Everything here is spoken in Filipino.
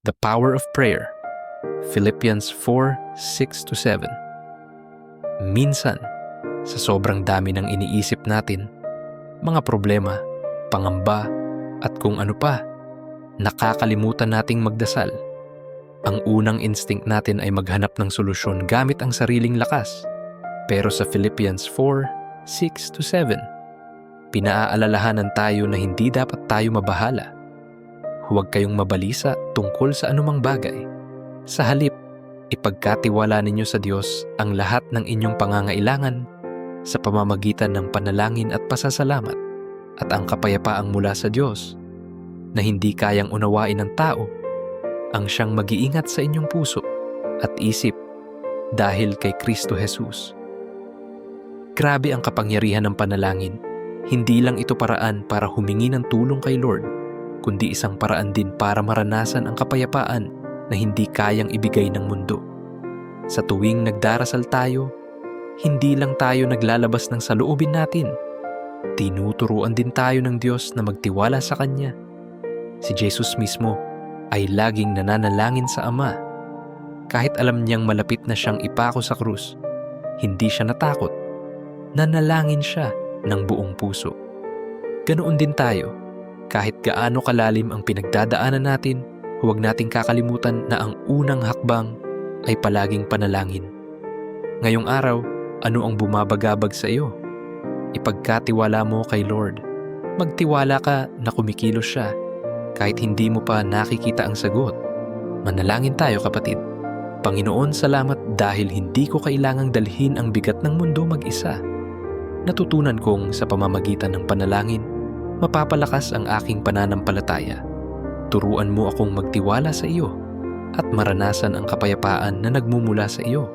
The power of prayer. Philippians 4:6-7. Minsan, sa sobrang dami ng iniisip natin, mga problema, pangamba, at kung ano pa, nakakalimutan nating magdasal. Ang unang instinct natin ay maghanap ng solusyon gamit ang sariling lakas. Pero sa Philippians 4:6-7, pinaaalalahanan tayo na hindi dapat tayo mabahala. Huwag kayong mabalisa tungkol sa anumang bagay. Sa halip, ipagkatiwala ninyo sa Diyos ang lahat ng inyong pangangailangan sa pamamagitan ng panalangin at pasasalamat, at ang kapayapaang mula sa Diyos na hindi kayang unawain ng tao ang siyang mag-iingat sa inyong puso at isip dahil kay Kristo Jesus. Grabe ang kapangyarihan ng panalangin. Hindi lang ito paraan para humingi ng tulong kay Lord, kundi isang paraan din para maranasan ang kapayapaan na hindi kayang ibigay ng mundo. Sa tuwing nagdarasal tayo, hindi lang tayo naglalabas ng saloobin natin. Tinuturuan din tayo ng Diyos na magtiwala sa Kanya. Si Jesus mismo ay laging nananalangin sa Ama. Kahit alam niyang malapit na siyang ipako sa krus, hindi siya natakot. Nanalangin siya ng buong puso. Ganoon din tayo. Kahit gaano kalalim ang pinagdadaanan natin, huwag nating kakalimutan na ang unang hakbang ay palaging panalangin. Ngayong araw, ano ang bumabagabag sa iyo? Ipagkatiwala mo kay Lord. Magtiwala ka na kumikilos siya kahit hindi mo pa nakikita ang sagot. Manalangin tayo, kapatid. Panginoon, salamat dahil hindi ko kailangang dalhin ang bigat ng mundo mag-isa. Natutunan kong sa pamamagitan ng panalangin, mapapalakas ang aking pananampalataya. Turuan mo akong magtiwala sa iyo at maranasan ang kapayapaan na nagmumula sa iyo.